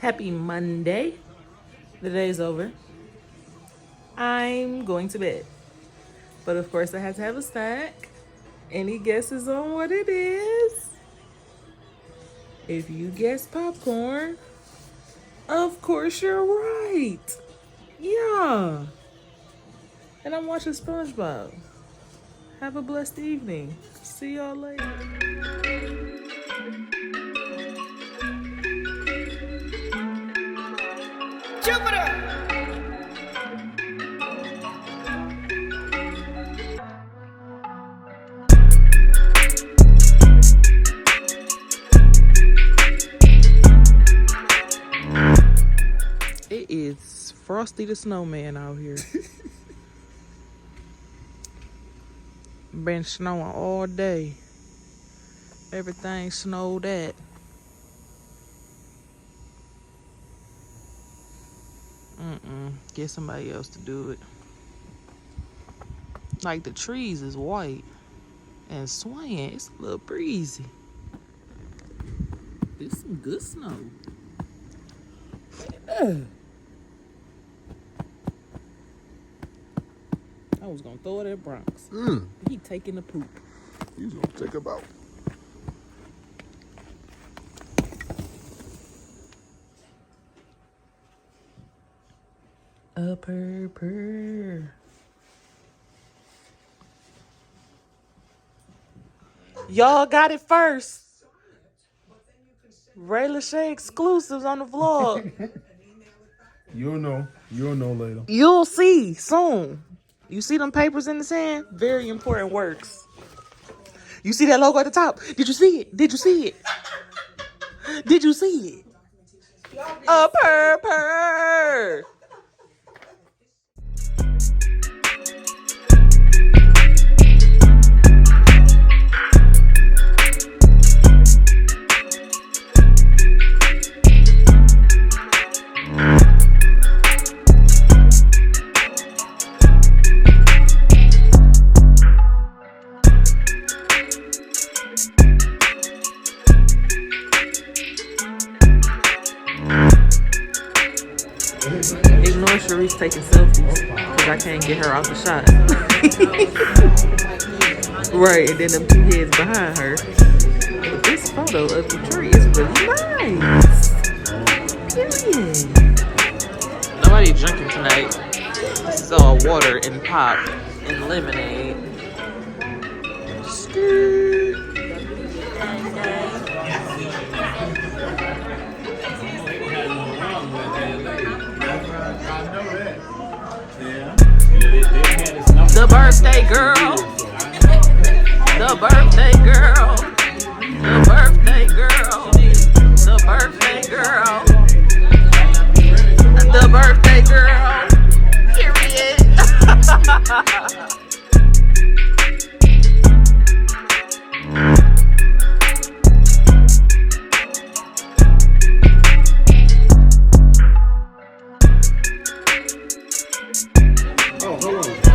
Happy Monday. The day's over. I'm going to bed. But of course I had to have a snack. Any guesses on what it is? If you guess popcorn, of course you're right. Yeah. And I'm watching SpongeBob. Have a blessed evening. See y'all later. JUPYTER! It is Frosty the Snowman out here. Been snowing all day. Everything snowed at. Get somebody else to do it. Like the trees is white and swaying. It's a little breezy. It's some good snow. I was gonna throw it at Bronx. He taking the poop. He's gonna take him out. A purr. Y'all got it first. raedaarllc exclusives on the vlog. You'll know later. You'll see soon. You see them papers in the sand? Very important works. You see that logo at the top? Did you see it? Did you see it? Did you see it? A purr. Ignore Sharice taking selfies because I can't get her out the shot. Right, and then them two heads behind her. But this photo of the tree is really nice. Period. Nobody drinking tonight. This is all water and pop and lemonade. Skirt. The birthday girl. The birthday girl. The birthday girl. The birthday girl. The birthday girl. Period.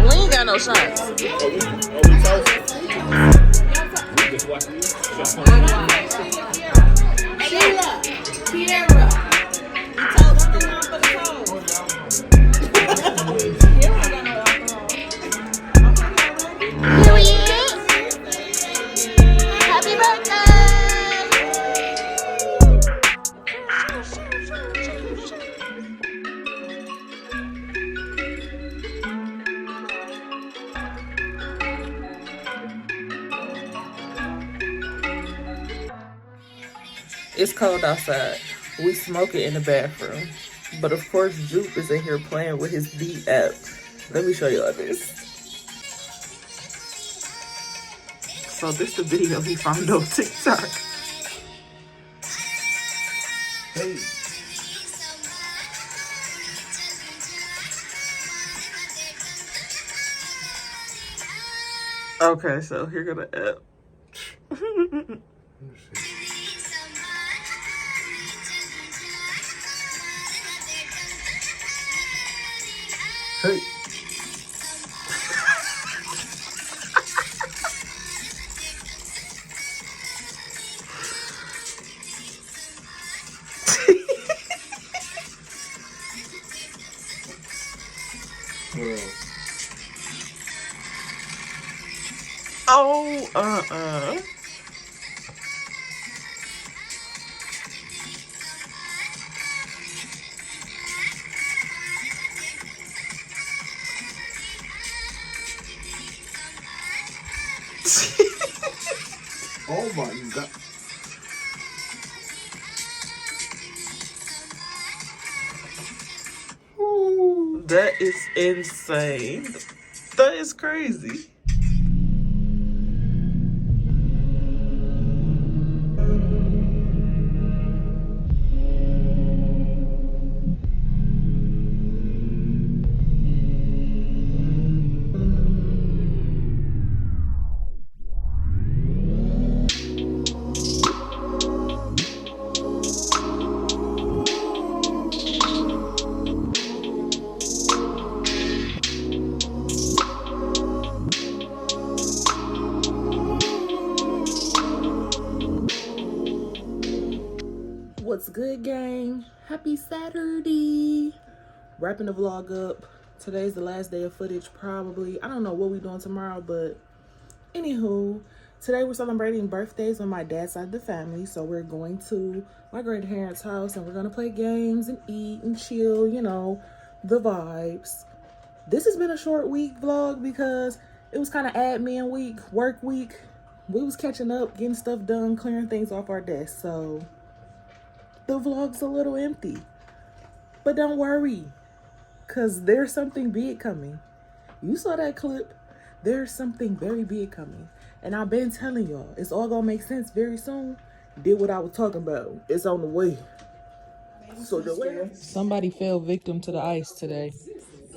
We ain't got no shots. Are we talking? We just watching you. Sheila, Kiera, you told us the number for the code. Kiera ain't got no alcohol. Period. Happy birthday. It's cold outside. We smoke it in the bathroom. But of course, Jupe is in here playing with his Beat app. Let me show y'all this. So this the video he found on TikTok. Hey. Okay, so here go the app. Hey. Oh my god. Ooh, that is insane. That is crazy. What's good, gang? Happy Saturday. Wrapping the vlog up. Today's the last day of footage, probably. I don't know what we're doing tomorrow, but anywho, today we're celebrating birthdays on my dad's side of the family. So we're going to my grandparents' house and we're going to play games and eat and chill, you know, the vibes. This has been a short week vlog because it was kind of admin week, work week. We was catching up, getting stuff done, clearing things off our desk. So the vlog's a little empty, but don't worry, because there's something big coming. You saw that clip. There's something very big coming, and I've been telling y'all it's all gonna make sense very soon. Did what I was talking about. It's on the way. So the way. Somebody fell victim to the ice today,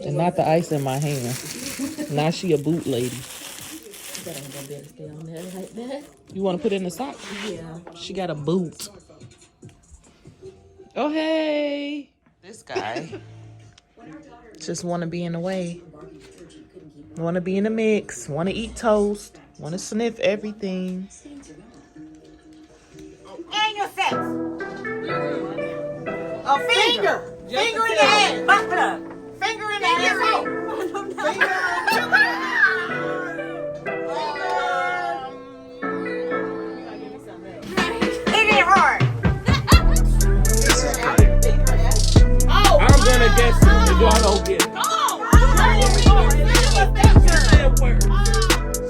and not the ice in my hand. Now she a boot lady. You want to put it in the sock? Yeah. She got a boot. Oh, hey. This guy just want to be in the way. Want to be in the mix. Want to eat toast. Want to sniff everything. And your sex. A finger. Finger in the head. Butt plug. Finger in the head. Hit it hard. I'm gonna guess it if y'all don't get it.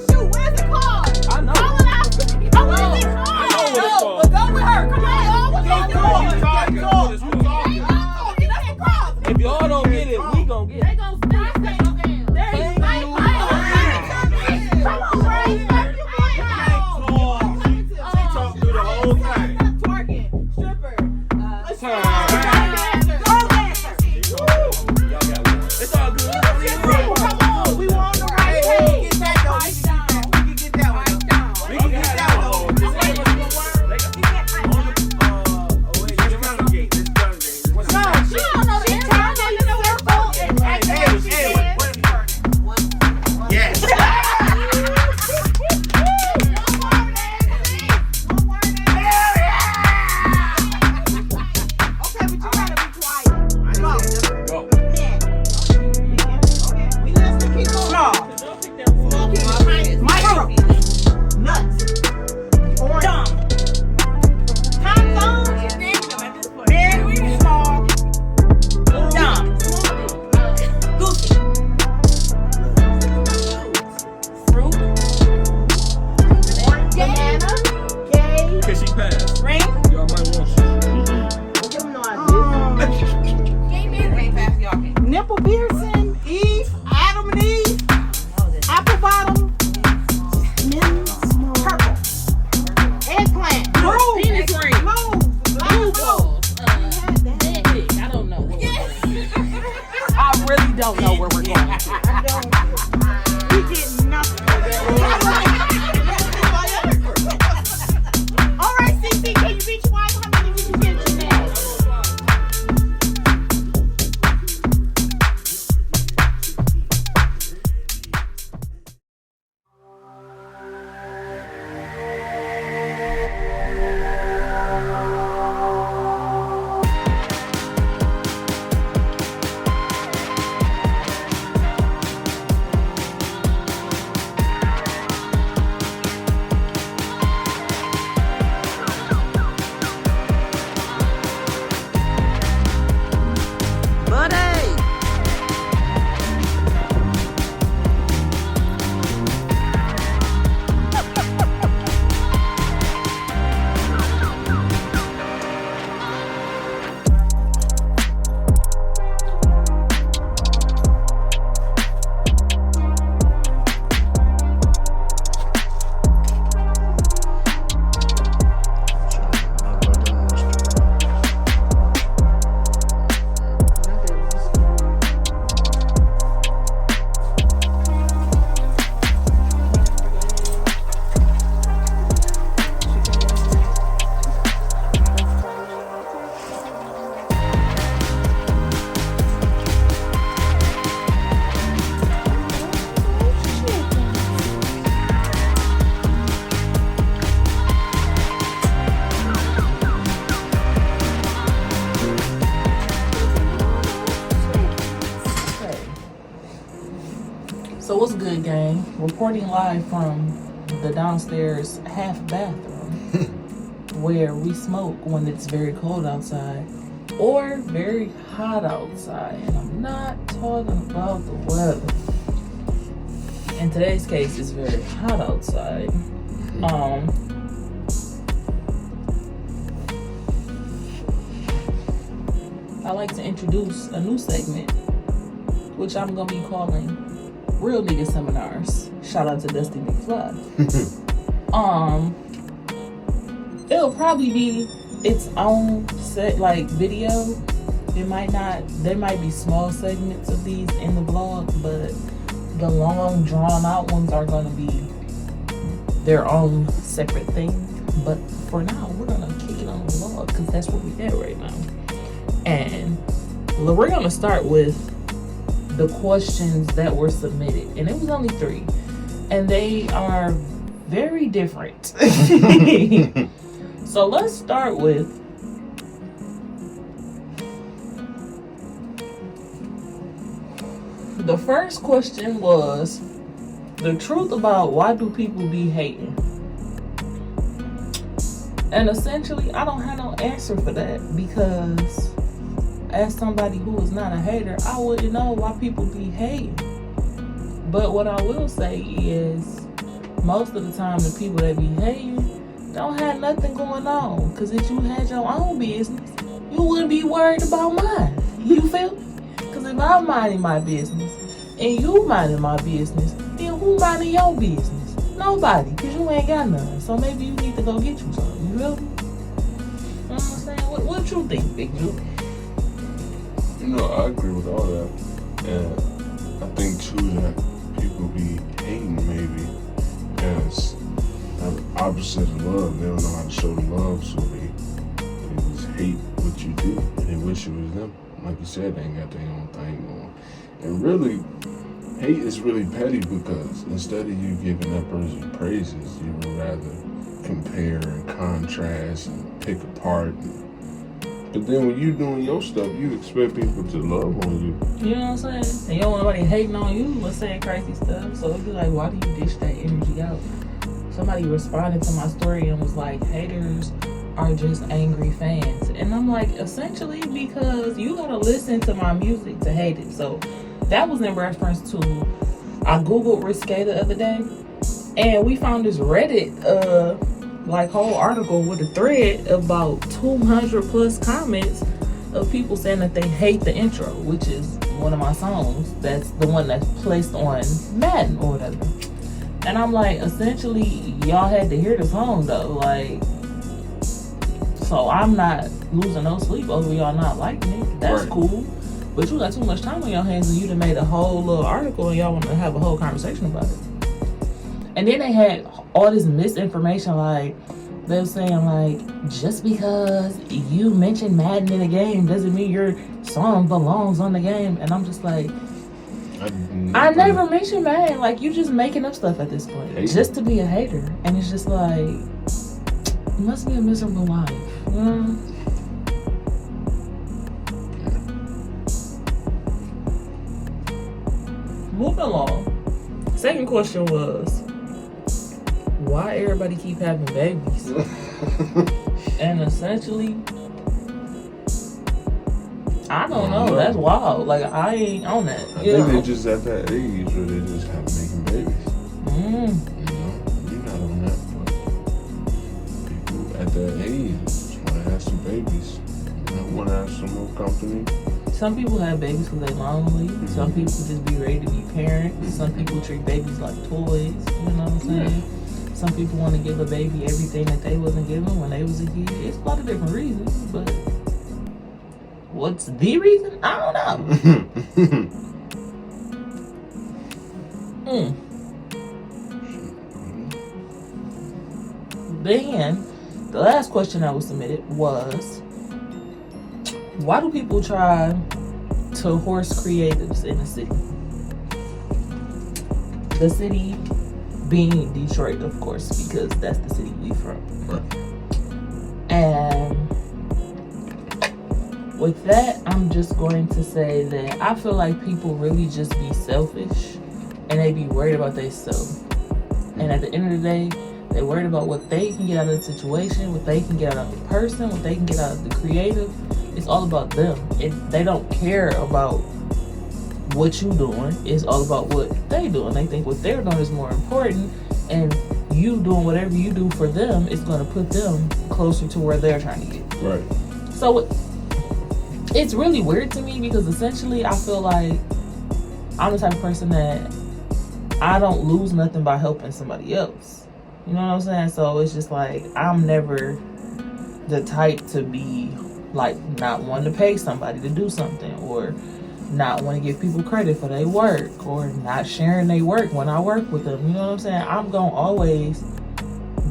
Shoot, where's the card? I know. Call it out. Oh, what is it called? I know what it's called. But go with her. Come on. What's Go, it go, called? you talking, you talking. That's the cross. If y'all don't get it, we gon' get They it. gon' stop that. There you go. Come on, Ray. She talked through the whole thing. Twerking. Stripper. Time. It's all good. Come on, we were on the right page. Get that though. We can get that one. We can get that one. No, she don't know this. Turn it in the circle and Yes. Okay, but you gotta be quiet. Go. Go. We listen, keep going. Micro. Nuts. Dumb. Time zone is negative at this point. Very small. Dumb. Goofy. Fruit. Banana. Gay. Can she pass? Ring. Y'all might want shit. Nipple piercing. Eve. Adam and Eve. Apple bottom. Purple. Eggplant. Blue. Penis ring. Blue balls. I don't know. I really don't know where we're going. We get nothing. All right, CC, can you reach wife? How many did you get today? So what's good, gang? Reporting live from the downstairs half bathroom where we smoke when it's very cold outside or very hot outside. And I'm not talking about the weather. In today's case, it's very hot outside. I like to introduce a new segment, which I'm gonna be calling Real Nigga Seminars. Shout out to Dusty McFly. It'll probably be its own set, like video. There might be small segments of these in the vlog, but the long drawn out ones are gonna be their own separate thing. But for now, we're gonna kick it on the vlog because that's what we at right now. And we're gonna start with the questions that were submitted, and it was only 3, and they are very different. So let's start with the first question. Was the truth about why do people be hating? And essentially, I don't have no answer for that, because as somebody who is not a hater, I wouldn't know why people be hating. But what I will say is, most of the time, the people that be hating don't have nothing going on. Because if you had your own business, you wouldn't be worried about mine. You feel me? Because if I'm minding my business and you minding my business, then who minding your business? Nobody, because you ain't got none. So maybe you need to go get you something. You feel me? You know what I'm saying? What you think, Big Juke? You know, I agree with all that. And I think too that people be hating maybe as the opposite of love. They don't know how to show the love, so they just hate what you do and they wish it was them. Like you said, they ain't got their own thing going. And really, hate is really petty, because instead of you giving that person praises, you would rather compare and contrast and pick apart. But then when you doing your stuff, you expect people to love on you. You know what I'm saying? And you don't want nobody hating on you or saying crazy stuff. So it'd be like, why do you dish that energy out? Somebody responded to my story and was like, haters are just angry fans. And I'm like, essentially, because you gotta listen to my music to hate it. So that was in reference to, I Googled Risque the other day, and we found this Reddit whole article with a thread about 200 plus comments of people saying that they hate the intro, which is one of my songs. That's the one that's placed on Madden or whatever. And I'm like, essentially, y'all had to hear the song though, like, so I'm not losing no sleep over y'all not liking it. That's right. Cool. But you got too much time on your hands, and you done made a whole little article and y'all want to have a whole conversation about it. And then they had all this misinformation, like, they were saying, like, just because you mentioned Madden in a game doesn't mean your song belongs on the game. And I'm just like, I never mentioned Madden. Like, you just making up stuff at this point. Hater. Just to be a hater. And it's just like, it must be a miserable life. You know? Moving along. Second question was, why everybody keep having babies? And essentially, I don't know. That's wild. Like, I ain't on that. I think they're just at that age where they just have making babies. You know, you're not on that, but people at that age just want to have some babies. They want to have some more company. Some people have babies because they lonely. Mm-hmm. Some people just be ready to be parents. Some people treat babies like toys. You know what I'm saying? Yeah. Some people want to give a baby everything that they wasn't given when they was a kid. It's a lot of different reasons, but what's the reason? I don't know. Then, the last question that was submitted was, why do people try to horse creatives in the city? The city being Detroit, of course, because that's the city we from. Right. And with that, I'm just going to say that I feel like people really just be selfish and they be worried about themselves. And at the end of the day, they worried about what they can get out of the situation, what they can get out of the person, what they can get out of the creative. It's all about them. They don't care about what you doing. It's all about what they doing. They think what they're doing is more important, and you doing whatever you do for them is going to put them closer to where they're trying to get. Right. So it's really weird to me because essentially I feel like I'm the type of person that I don't lose nothing by helping somebody else. You know what I'm saying? So it's just like I'm never the type to be like not wanting to pay somebody to do something, or not want to give people credit for their work, or not sharing their work when I work with them. You know what I'm saying? I'm gonna always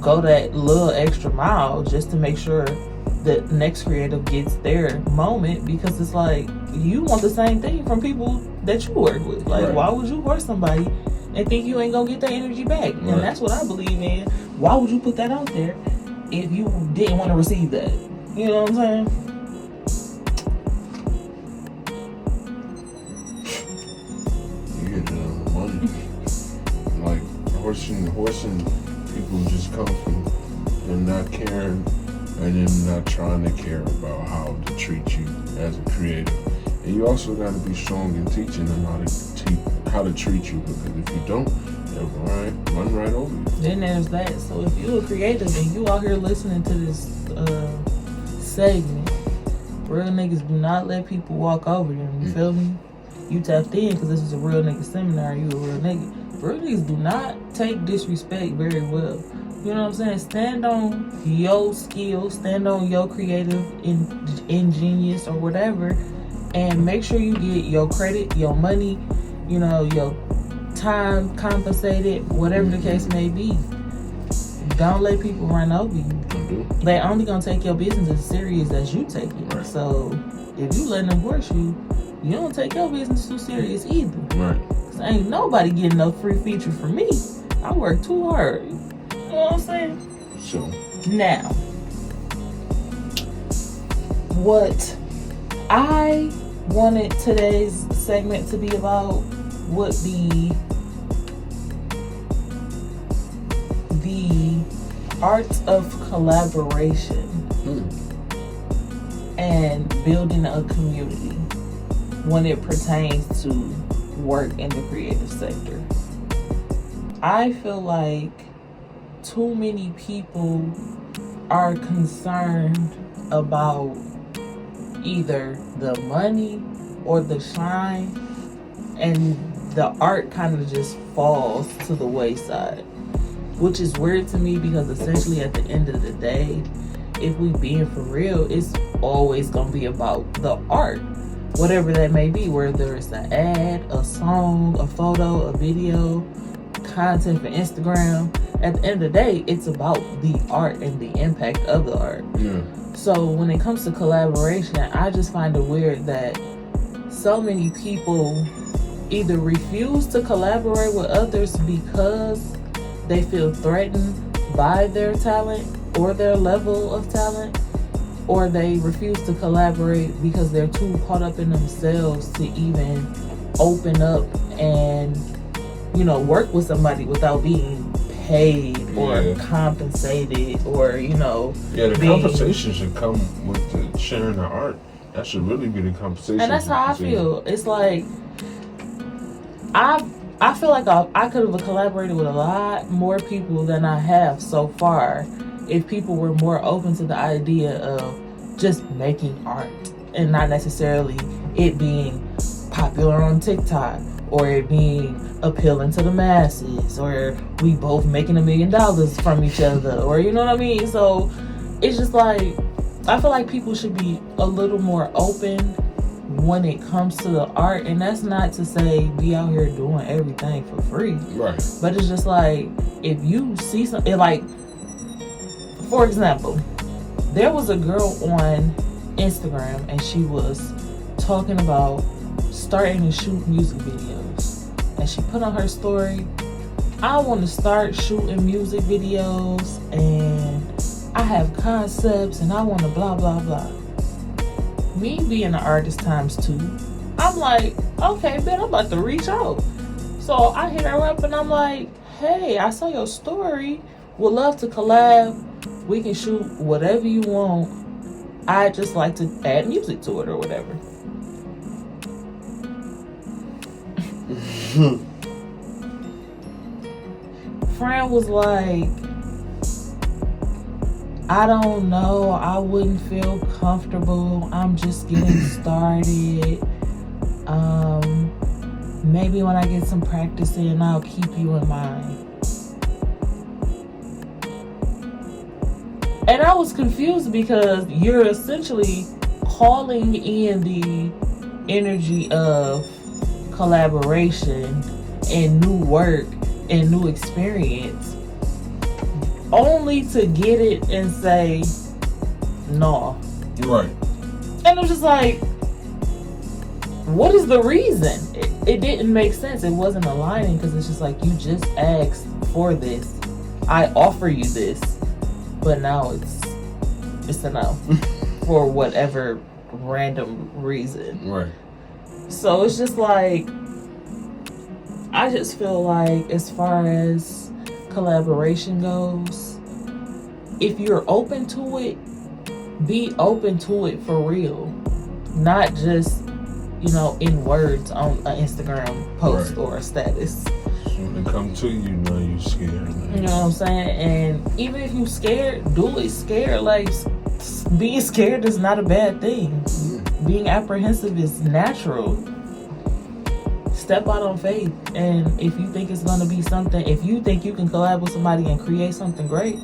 go that little extra mile just to make sure the next creative gets their moment, because it's like you want the same thing from people that you work with. Like, right. Why would you hurt somebody and think you ain't gonna get that energy back? Right. And that's what I believe in. Why would you put that out there if you didn't want to receive that? You know what I'm saying? Money. Like horsing people just come from them not caring and them not trying to care about how to treat you as a creative. And you also got to be strong in teaching them how to treat you, because if you don't, they'll run right over you. Then there's that. So if you're a creative and you out here listening to this segment, real niggas do not let people walk over them. You feel me? You tapped in because this is a real nigga seminar. You a real nigga. Real niggas do not take disrespect very well. You know what I'm saying? Stand on your skills, stand on your creative ingenious or whatever, and make sure you get your credit, your money, you know, your time compensated, whatever the case may be. Don't let people run over you. They only gonna take your business as serious as you take it. Right. So if you letting them horse you, you don't take your business too serious either. Right. Cause ain't nobody getting no free feature from me. I work too hard. You know what I'm saying? So now, what I wanted today's segment to be about would be the art of collaboration and building a community when it pertains to work in the creative sector. I feel like too many people are concerned about either the money or the shine, and the art kind of just falls to the wayside, which is weird to me because essentially at the end of the day, if we being for real, it's always gonna be about the art, whatever that may be, whether it's an ad, a song, a photo, a video, content for Instagram. At the end of the day, it's about the art and the impact of the art. yeah. So when it comes to collaboration, I just find it weird that so many people either refuse to collaborate with others because they feel threatened by their talent or their level of talent, or they refuse to collaborate because they're too caught up in themselves to even open up and, you know, work with somebody without being paid or compensated, or, you know. Yeah, the compensation should come with the sharing the art. That should really be the compensation. And that's how I feel. It's like I feel like I could have collaborated with a lot more people than I have so far if people were more open to the idea of just making art and not necessarily it being popular on TikTok, or it being appealing to the masses, or we both making $1 million from each other, or you know what I mean? So it's just like, I feel like people should be a little more open when it comes to the art. And that's not to say be out here doing everything for free. Right. But it's just like, if you see something, like, for example, there was a girl on Instagram and she was talking about starting to shoot music videos. And she put on her story, I want to start shooting music videos and I have concepts and I want to blah, blah, blah. Me being an artist times 2, I'm like, okay, bet I'm about to reach out. So So I hit her up and I'm like, hey, I saw your story. Would love to collab. We can shoot whatever you want. I just like to add music to it or whatever. Fran was like, I don't know. I wouldn't feel comfortable. I'm just getting started. Maybe when I get some practice in, I'll keep you in mind. And I was confused because you're essentially calling in the energy of collaboration and new work and new experience only to get it and say no. Right. And it was just like, what is the reason? It didn't make sense. It wasn't aligning because it's just like, you just asked for this. I offer you this. But now it's a no for whatever random reason. Right. So it's just like, I just feel like as far as collaboration goes, if you're open to it, be open to it for real. Not just, in words on an Instagram post or a status. When they come to you, now you scared. You know what I'm saying? And even if you scared, do it scared. Like, being scared is not a bad thing. Being apprehensive is natural. Step out on faith. And if you think it's going to be something, if you think you can collab with somebody and create something great,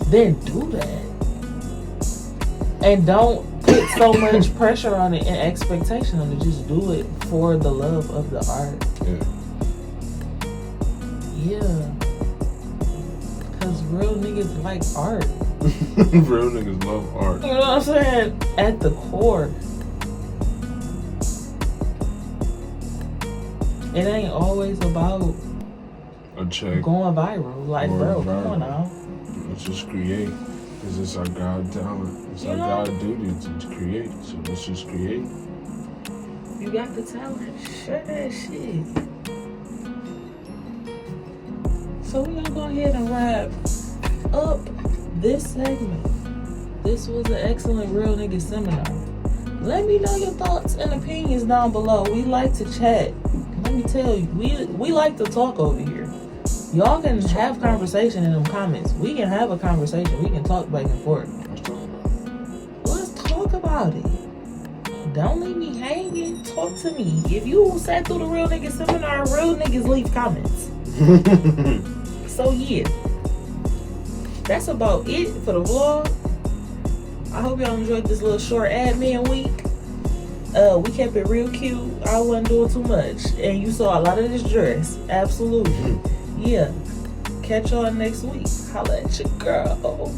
then do that. And don't put so much pressure on it and expectation on it. Just do it for the love of the art. Yeah. Because real niggas like art. Real niggas love art. You know what I'm saying? At the core. It ain't always about a check going viral. Like, bro, come on now. Let's just create. Because it's our God talent. It's our God duty to create. So let's just create. You got the talent. Share that shit. So we're gonna go ahead and wrap up this segment. This was an excellent Real Nigga seminar. Let me know your thoughts and opinions down below. We like to chat. Let me tell you, we like to talk over here. Y'all can have conversation in them comments. We can have a conversation. We can talk back and forth. Let's talk about it. Don't leave me hanging. Talk to me. If you sat through the Real Nigga seminar, real niggas leave comments. So yeah, that's about it for the vlog. I hope y'all enjoyed this little short admin week. We kept it real cute. I wasn't doing too much, and you saw a lot of this dress. Absolutely, yeah. Catch y'all next week. Holla at your girl.